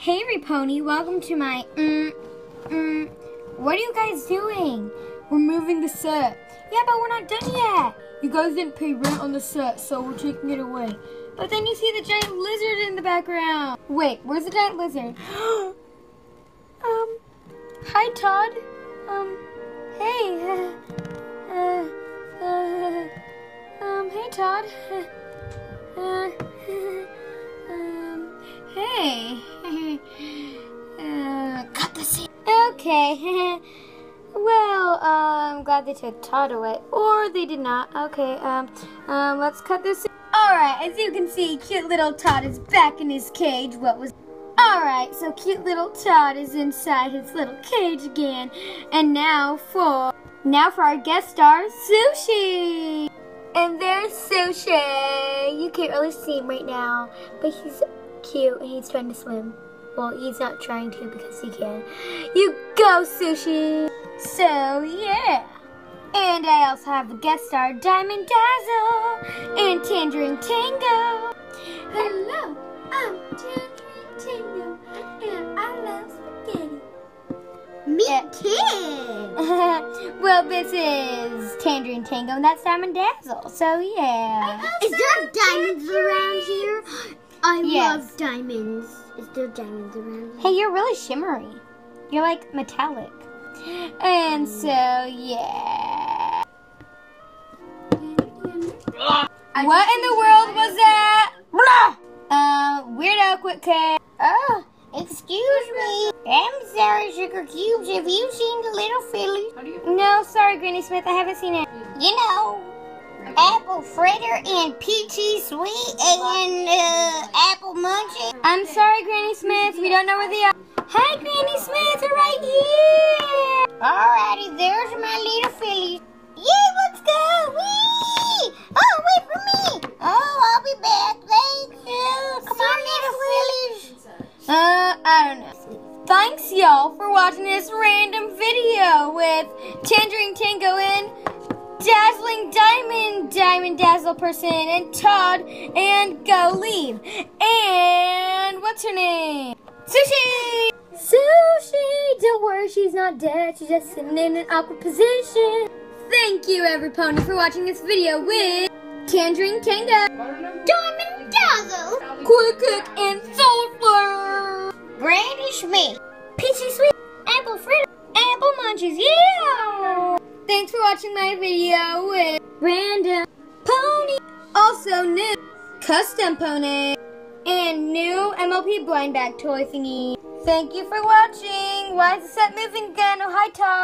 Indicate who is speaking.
Speaker 1: Hey Repony, welcome to my What are you guys doing?
Speaker 2: We're moving the set.
Speaker 1: Yeah, but we're not done yet.
Speaker 2: You guys didn't pay rent on the set, so we're taking it away.
Speaker 1: But then you see the giant lizard in the background. Wait, where's the giant lizard? Hi Todd. Hey. Hey Todd. Hey. Cut the scene. Okay. Well, I'm glad they took Todd away. Or they did not. Okay, let's cut this scene. Alright, as you can see, cute little Todd is back in his cage. Alright, so cute little Todd is inside his little cage again. And now for our guest star, Sushi. And there's Sushi. You can't really see him right now, but he's cute and he's trying to swim. Well, he's not trying to because he can. You go, Sushi. So, yeah. And I also have the guest star, Diamond Dazzle and Tangerine Tango. Hello, I'm Tangerine Tango, and I love spaghetti.
Speaker 3: Me too.
Speaker 1: Well, this is Tangerine Tango, and that's Diamond Dazzle. So, yeah.
Speaker 3: Is there diamonds around here? I love diamonds. Is there diamonds around here?
Speaker 1: Hey, you're really shimmery. You're like metallic. And so, yeah. What in the world was that? Weirdo, quit cut.
Speaker 3: Oh, excuse me. I'm sorry, Sugar Cubes. Have you seen the little filly?
Speaker 1: No, sorry, Granny Smith. I haven't seen it.
Speaker 3: You know, Apple Fritter and Peachy Sweet and Apple Munchie.
Speaker 1: I'm sorry, Granny Smith. We don't know where they are. Hi, Granny Smith. They're right here.
Speaker 3: Alrighty, there's my little fillies. Yay, let's go. Whee! Oh, wait for me. Oh, I'll be back. Thank you. Come on, little fillies.
Speaker 1: I don't know. Thanks, y'all, for watching this random video with Tangerine Tango and Dazzling Diamond Dazzle person, and Todd, and Go Leave. And what's her name? Sushi! Sushi! Don't worry, she's not dead. She's just sitting in an awkward position. Thank you, Everypony, for watching this video with Tangerine Tango,
Speaker 3: Diamond Dazzle,
Speaker 1: Quick Cook, and Soulflare,
Speaker 3: Granny Smith,
Speaker 1: Peachy Sweet, Apple Fritter, Apple Munchies, yeah! Thanks for watching my video with Random Pony, also new Custom Pony, and new MLP blind bag toy thingy. Thank you for watching. Why is the set moving again? Oh, hi, Todd.